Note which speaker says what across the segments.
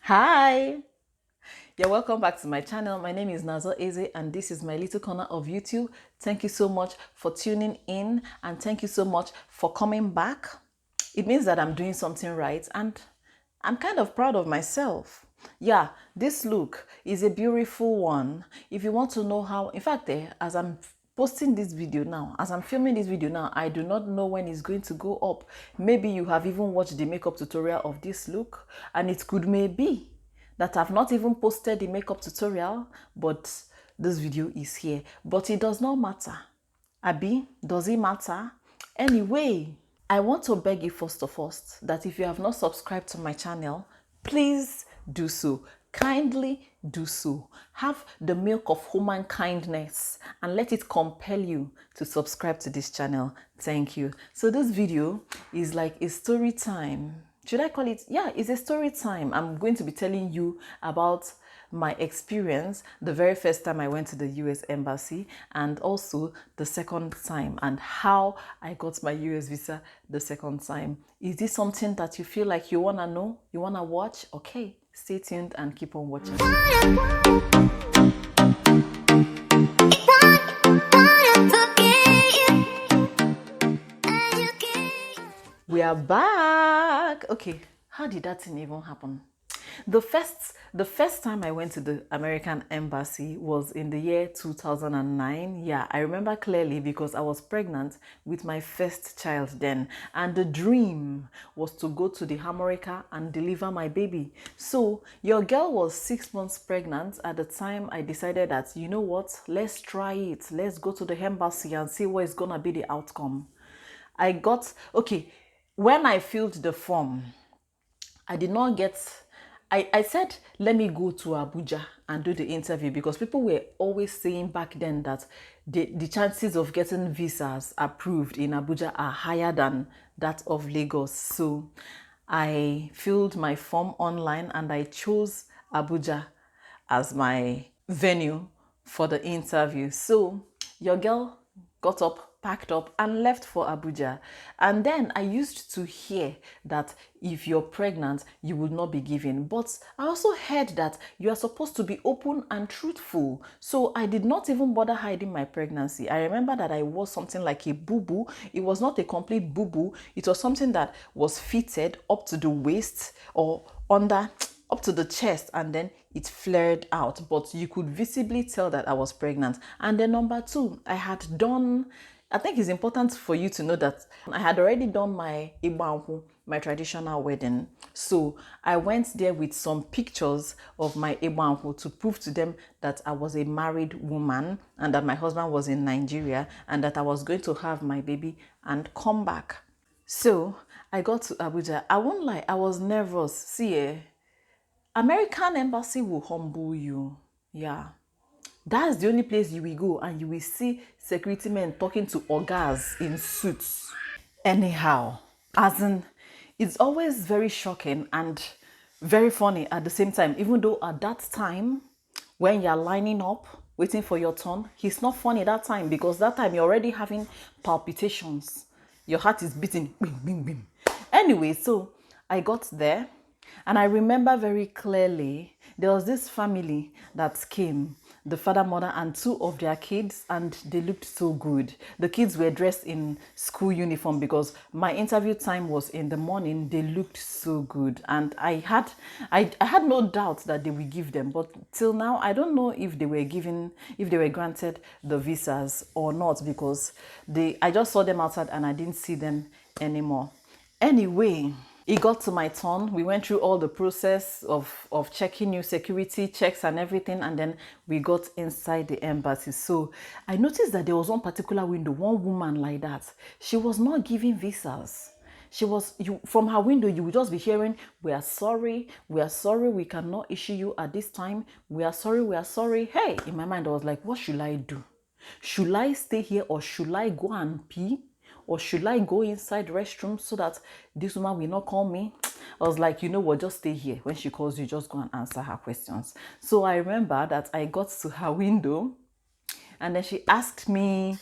Speaker 1: Hi, you're welcome back to my channel. My name is nazor.ezeh and this is my little corner of YouTube. Thank you so much for tuning in and thank you so much for coming back. It means that I'm doing something right and I'm kind of proud of myself. Yeah, this look is a beautiful one. If you want to know how, in fact, as I'm posting this video now, as I'm filming this video now, I do not know when it's going to go up. Maybe you have even watched the makeup tutorial of this look, and it could maybe that I've not even posted the makeup tutorial, but this video is here. But it does not matter. Abi, does it matter? Anyway, I want to beg you first of all that if you have not subscribed to my channel, please do so. Kindly do so. Have the milk of human kindness and let it compel you to subscribe to this channel. Thank you. So this video is like a story time. Should I call it? Yeah, it's a story time. I'm going to be telling you about my experience the very first time I went to the US Embassy and also the second time and how I got my US visa the second time. Is this something that you feel like you want to know? You want to watch? Okay, stay tuned and keep on watching. We are back. Okay, how did that thing even happen? The first time I went to the American Embassy was in the year 2009. Yeah, I remember clearly because I was pregnant with my first child then. And the dream was to go to the America and deliver my baby. So your girl was 6 months pregnant at the time I decided that, you know what, let's try it. Let's go to the embassy and see what is going to be the outcome. When I filled the form, I did not get, I said, let me go to Abuja and do the interview because people were always saying back then that the chances of getting visas approved in Abuja are higher than that of Lagos. So I filled my form online and I chose Abuja as my venue for the interview. So your girl got up, packed up and left for Abuja. And then I used to hear that if you're pregnant, you will not be given. But I also heard that you are supposed to be open and truthful. So I did not even bother hiding my pregnancy. I remember that I wore something like a boo-boo. It was not a complete boo-boo. It was something that was fitted up to the waist or under up to the chest and then it flared out, but you could visibly tell that I was pregnant. And then number two, I think it's important for you to know that I had already done my Igbanhu, my traditional wedding. So I went there with some pictures of my Igbanhu to prove to them that I was a married woman and that my husband was in Nigeria and that I was going to have my baby and come back. So I got to Abuja. I won't lie, I was nervous. See, American Embassy will humble you. Yeah. That's the only place you will go and you will see security men talking to ogas in suits. Anyhow, as in, it's always very shocking and very funny at the same time, even though at that time, when you're lining up, waiting for your turn, it's not funny that time because that time you're already having palpitations. Your heart is beating. Bim, bim, bim. Anyway, so I got there and I remember very clearly there was this family that came, the father, mother, and two of their kids, and they looked so good. The kids were dressed in school uniform because my interview time was in the morning. They looked so good, and I had no doubt that they would give them. But till now, I don't know if they were granted the visas or not because I just saw them outside and I didn't see them anymore. Anyway, it got to my turn. We went through all the process of checking new security checks and everything, and then we got inside the embassy. So I noticed that there was one particular window, one woman like that. She was not giving visas. From her window, you would just be hearing, we are sorry, we cannot issue you at this time. We are sorry. Hey, in my mind, I was like, what should I do? Should I stay here or should I go and pee? Or should I go inside the restroom so that this woman will not call me? I was like, you know what, just stay here. When she calls you, just go and answer her questions. So I remember that I got to her window and then she asked me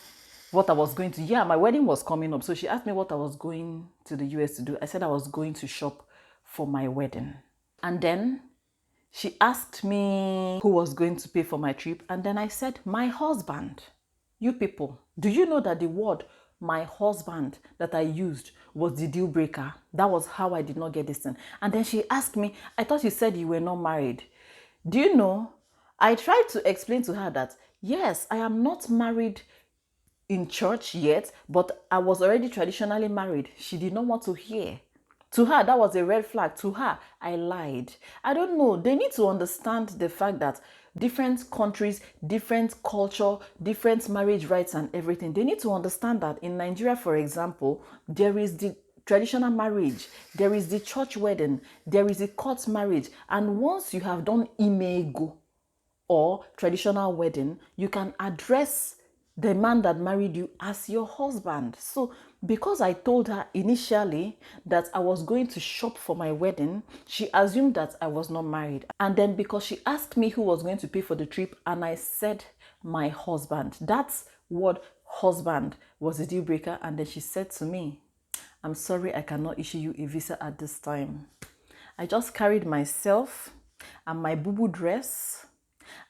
Speaker 1: what I was going to. Yeah, my wedding was coming up. So she asked me what I was going to the US to do. I said I was going to shop for my wedding. And then She asked me who was going to pay for my trip, and then I said, my husband. You people, do you know that the word my husband that I used was the deal breaker? That was how I did not get this thing. And then she asked me, I thought you said you were not married. Do you know? I tried to explain to her that, yes, I am not married in church yet, but I was already traditionally married. She did not want to hear. To her, that was a red flag. To her, I lied. I don't know. They need to understand the fact that different countries, different culture, different marriage rights and everything. They need to understand that in Nigeria, for example, there is the traditional marriage, there is the church wedding, there is the court marriage. And once you have done imego, or traditional wedding, you can address the man that married you as your husband. So because I told her initially that I was going to shop for my wedding, she assumed that I was not married. And then because she asked me who was going to pay for the trip, and I said my husband, that's what husband was a deal breaker. And then she said to me, I'm sorry, I cannot issue you a visa at this time. I just carried myself and my boo-boo dress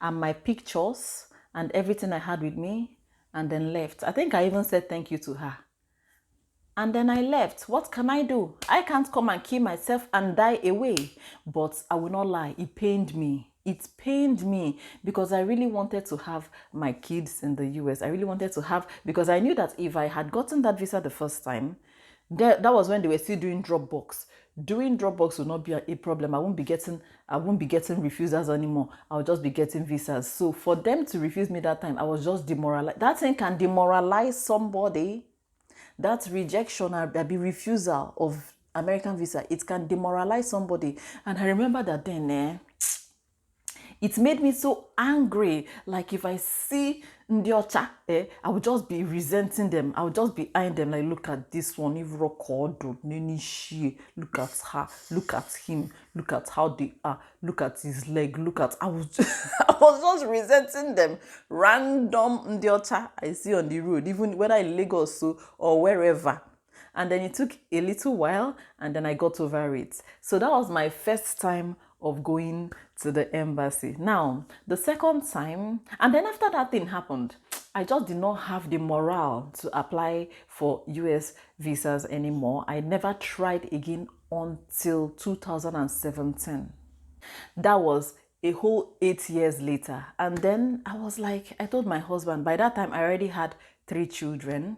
Speaker 1: and my pictures and everything I had with me, and then left. I think I even said thank you to her. And then I left. What can I do? I can't come and kill myself and die away. But I will not lie, it pained me. It pained me because I really wanted to have my kids in the US. I really wanted to have, because I knew that if I had gotten that visa the first time, that was when they were still doing Dropbox. Doing Dropbox will not be a problem. I won't be getting refusals anymore. I'll just be getting visas. So for them to refuse me that time, I was just demoralized. That thing can demoralize somebody. That rejection or the refusal of American visa, it can demoralize somebody. And I remember that then, it made me so angry. Like if I see Ndiocha, I would just be resenting them. I would just be eyeing them like, look at this one, look at her, look at him, look at how they are, look at his leg, look at, I was just resenting them. Random Ndiocha I see on the road, even whether in Lagos or wherever. And then it took a little while, and then I got over it. So that was my first time of going to the embassy. Now, the second time, and then after that thing happened, I just did not have the morale to apply for US visas anymore. I never tried again until 2017. That was a whole 8 years later. And then I was like, I told my husband, by that time I already had 3 children.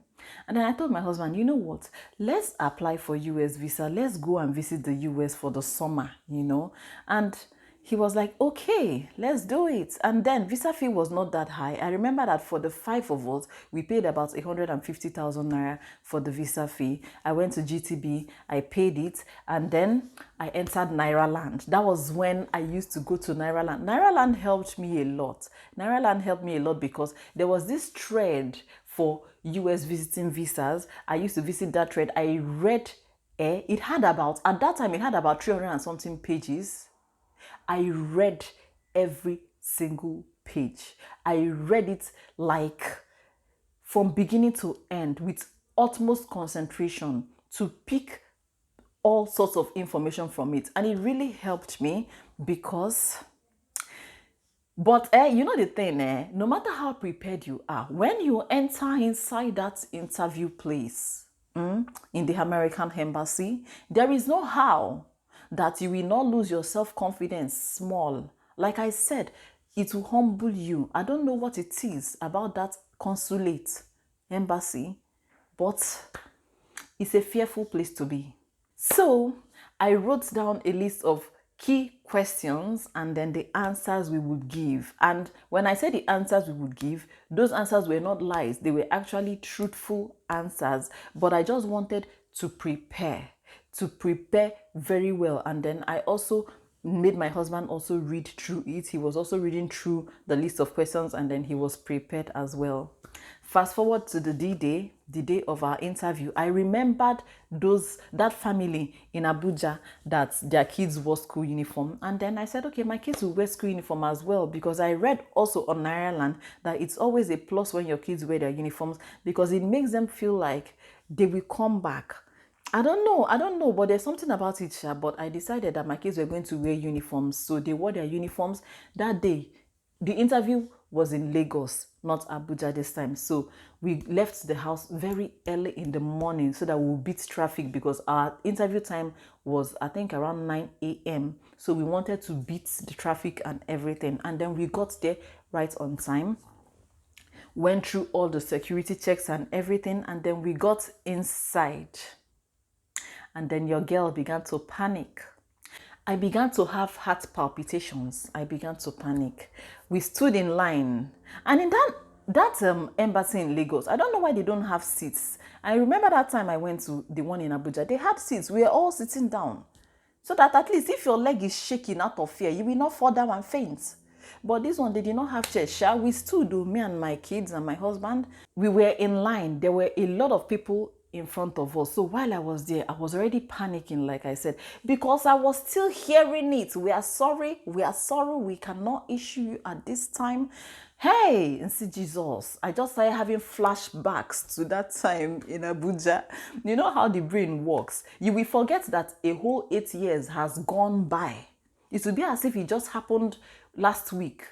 Speaker 1: And then I told my husband, you know what, let's apply for US visa. Let's go and visit the US for the summer, And he was like, okay, let's do it. And then visa fee was not that high. I remember that for the 5 of us, we paid about 150,000 naira for the visa fee. I went to GTB, I paid it, and then I entered Nairaland. That was when I used to go to Nairaland. Nairaland helped me a lot. Nairaland helped me a lot because there was this thread for US visiting visas. I used to visit that thread. I read, it had about, at that time, it had about 300 and something pages. I read every single page. I read it like from beginning to end with utmost concentration to pick all sorts of information from it. And it really helped me because, but you know the thing, no matter how prepared you are, when you enter inside that interview place in the American embassy, there is no how that you will not lose your self-confidence small. Like I said, it will humble you. I don't know what it is about that consulate embassy, but it's a fearful place to be. So I wrote down a list of key questions and then the answers we would give. And when I say the answers we would give, those answers were not lies. They were actually truthful answers. But I just wanted to prepare very well. And then I also made my husband also read through it. He was also reading through the list of questions, and then he was prepared as well. Fast forward to the D-Day, the day of our interview. I remembered that family in Abuja that their kids wore school uniform. And then I said, okay, my kids will wear school uniform as well, because I read also on Ireland that it's always a plus when your kids wear their uniforms because it makes them feel like they will come back. I don't know, but there's something about it, sha. But I decided that my kids were going to wear uniforms, so they wore their uniforms that day. The interview was in Lagos, not Abuja this time. So we left the house very early in the morning so that we'll beat traffic, because our interview time was, I think, around 9 a.m. So we wanted to beat the traffic and everything. And then we got there right on time, went through all the security checks and everything, and then we got inside. And then your girl began to panic. I began to have heart palpitations. I began to panic. We stood in line. And in that embassy in Lagos, I don't know why they don't have seats. I remember that time I went to the one in Abuja. They had seats. We were all sitting down. So that at least if your leg is shaking out of fear, you will not fall down and faint. But this one, they did not have chairs. We stood, me and my kids and my husband. We were in line. There were a lot of people in front of us. So while I was there, I was already panicking, like I said, because I was still hearing it. We are sorry, we cannot issue you at this time. Hey, and see Jesus. I just started having flashbacks to that time in Abuja. You know how the brain works. You will forget that a whole 8 years has gone by. It will be as if it just happened last week.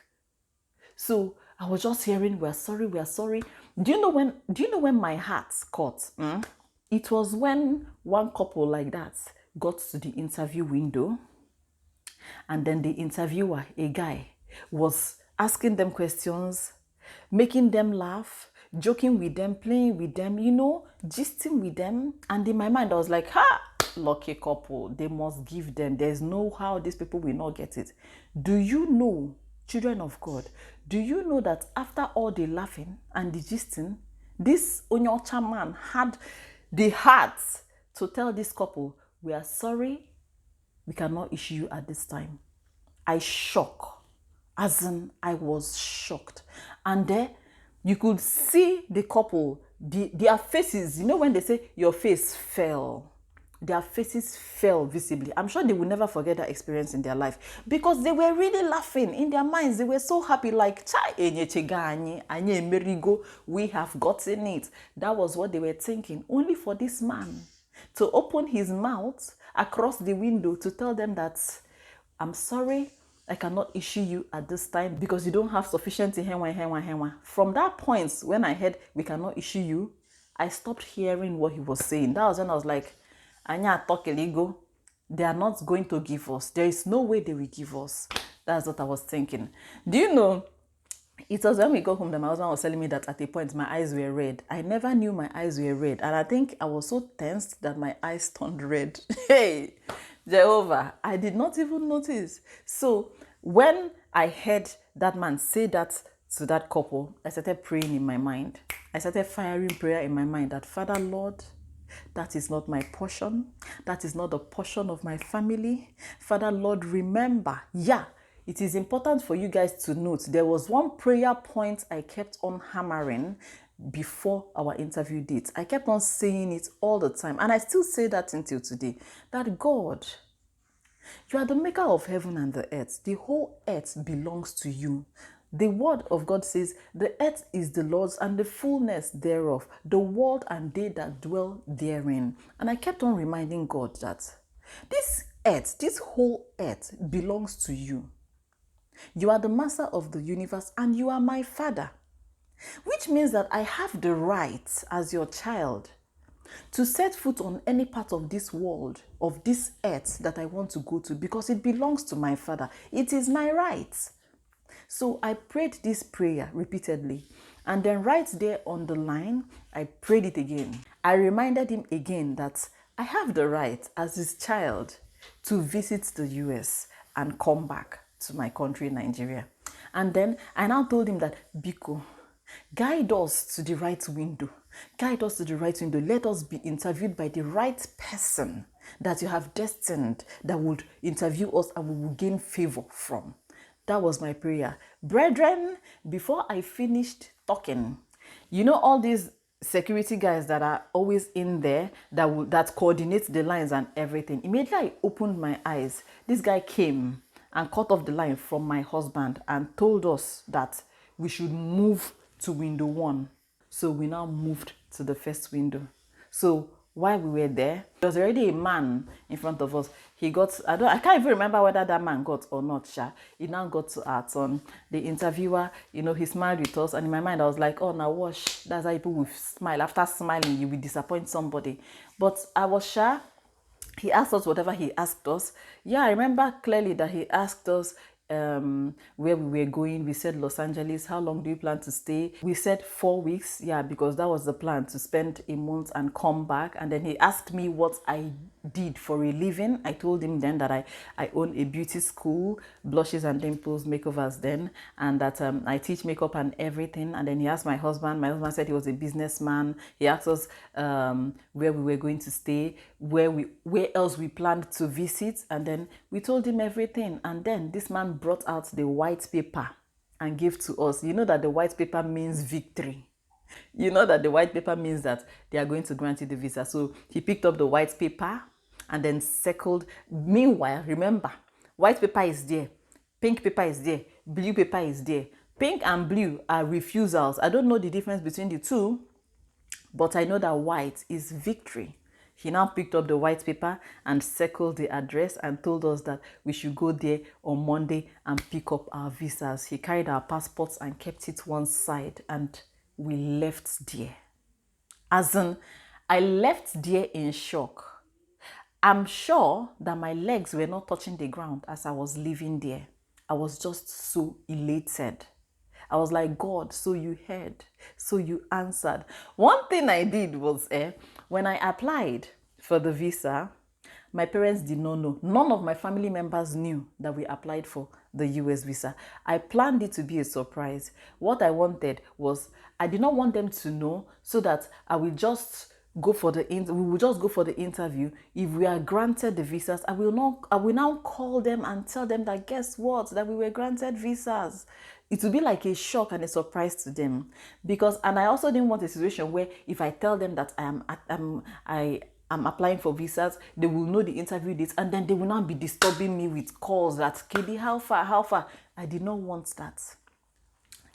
Speaker 1: So I was just hearing, we are sorry. Do you know when my heart caught? It was when one couple like that got to the interview window, and then the interviewer, a guy, was asking them questions, making them laugh, joking with them, playing with them, gisting with them. And in my mind, I was like, lucky couple, they must give them. There's no how these people will not get it. Do you know, children of God, do you know that after all the laughing and the gisting, this Onyocha man had the heart to tell this couple, we are sorry, we cannot issue you at this time. I shock, as in I was shocked. And there you could see the couple, their faces, when they say your face fell, their faces fell visibly. I'm sure they will never forget that experience in their life, because they were really laughing in their minds. They were so happy, like, we have gotten it. That was what they were thinking. Only for this man to open his mouth across the window to tell them that, I'm sorry, I cannot issue you at this time because you don't have sufficient henwa. From that point, when I heard we cannot issue you, I stopped hearing what he was saying. That was when I was like, Anya Tokeligo, they are not going to give us. There is no way they will give us. That's what I was thinking. Do you know, it was when we got home that my husband was telling me that at a point my eyes were red. I never knew my eyes were red. And I think I was so tensed that my eyes turned red. Hey, Jehovah, I did not even notice. So when I heard that man say that to that couple, I started praying in my mind. I started firing prayer in my mind that, Father, Lord, that is not my portion. That is not the portion of my family. Father, Lord, remember. Yeah, it is important for you guys to note. There was one prayer point I kept on hammering before our interview date. I kept on saying it all the time. And I still say that until today. That God, you are the maker of heaven and the earth. The whole earth belongs to you. The word of God says, the earth is the Lord's and the fullness thereof, the world and they that dwell therein. And I kept on reminding God that this earth, this whole earth belongs to you. You are the master of the universe and you are my father. Which means that I have the right as your child to set foot on any part of this world, of this earth that I want to go to, because it belongs to my father. It is my right. So I prayed this prayer repeatedly. And then right there on the line, I prayed it again. I reminded him again that I have the right as his child to visit the US and come back to my country, Nigeria. And then I now told him that, Biko, guide us to the right window. Guide us to the right window. Let us be interviewed by the right person that you have destined that would interview us and we will gain favor from. That was my prayer. Brethren, before I finished talking, all these security guys that are always in there that coordinate the lines and everything. Immediately I opened my eyes. This guy came and cut off the line from my husband and told us that we should move to window 1. So we now moved to the first window. So while we were there, there was already a man in front of us. He got, I can't even remember whether that man got or not, Sha. He now got to our turn. The interviewer, you know, he smiled with us, and in my mind I was like, oh, now wash. That's how people will smile. After smiling, you will disappoint somebody. But I was shy. He asked us whatever he asked us. Yeah, I remember clearly that he asked us where we were going. We said Los Angeles. How long do you plan to stay? We said 4 weeks. Yeah, because that was the plan, to spend a month and come back. And then he asked me what I did for a living. I told him then that I own a beauty school, Blushes and Dimples Makeovers then, and that I teach makeup and everything. And then he asked my husband. My husband said he was a businessman. He asked us where we were going to stay, where else we planned to visit, and then we told him everything. And then this man brought out the white paper and gave to us. You know that the white paper means victory. You know that the white paper means that they are going to grant you the visa. So he picked up the white paper and then circled. Meanwhile, remember, white paper is there, pink paper is there, blue paper is there. Pink and blue are refusals. I don't know the difference between the two, but I know that white is victory. He now picked up the white paper and circled the address and told us that we should go there on Monday and pick up our visas. He carried our passports and kept it one side, and we left there. As in, I left there in shock. I'm sure that my legs were not touching the ground as I was leaving there. I was just so elated. I was like, God, so you heard, so you answered. One thing I did was, when I applied for the visa, my parents did not know. None of my family members knew that we applied for the US visa. I planned it to be a surprise. What I wanted was, I did not want them to know, so that I will just go for the we will just go for the interview. If we are granted the visas, I will now call them and tell them that, guess what, that we were granted visas. It will be like a shock and a surprise to them. Because, and I also didn't want a situation where if I tell them that I'm applying for visas, they will know the interview dates, and then they will not be disturbing me with calls that, Kidi, how far? I did not want that.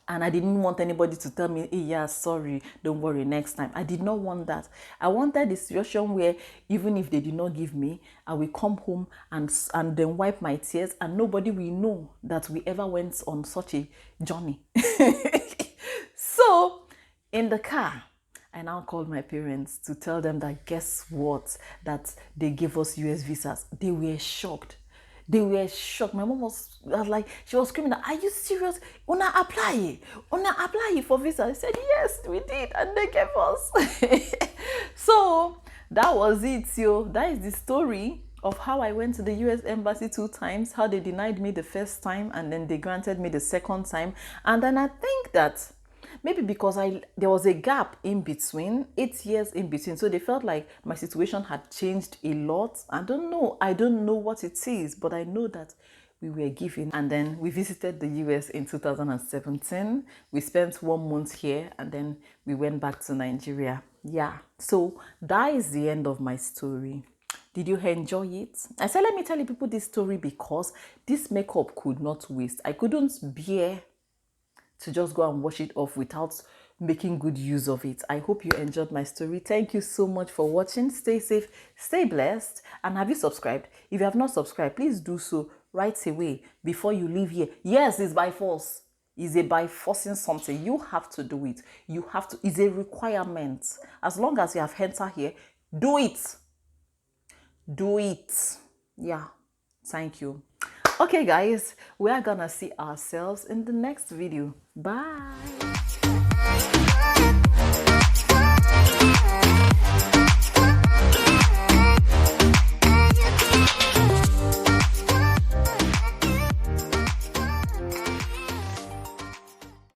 Speaker 1: And I didn't want anybody to tell me, hey, yeah, sorry, don't worry, next time. I did not want that. I wanted the situation where even if they did not give me, I will come home and then wipe my tears, and nobody will know that we ever went on such a journey. So, in the car, I now called my parents to tell them that, guess what, that they gave us US visas. They were shocked. They were shocked. My mom was like, she was screaming, are you serious? Una apply for visa. I said, yes, we did, and they gave us. So that was it, yo. That is the story of how I went to the US embassy 2 times, how they denied me the first time and then they granted me the second time. And then I think that maybe because there was a gap in between, 8 years in between, so they felt like my situation had changed a lot. I don't know what it is, but I know that we were given. And then we visited the US in 2017. We spent 1 month here, and then we went back to Nigeria. Yeah, so that is the end of my story. Did you enjoy it? I said, let me tell you people this story because this makeup could not waste. I couldn't bear to just go and wash it off without making good use of it. I hope you enjoyed my story. Thank you so much for watching. Stay safe, stay blessed, and have you subscribed? If you have not subscribed, please do so right away before you leave here. Yes, it's by force. It's by forcing something. You have to do it. You have to. It's a requirement. As long as you have entered here, do it. Do it. Yeah. Thank you. Okay, guys, we are gonna see ourselves in the next video. Bye.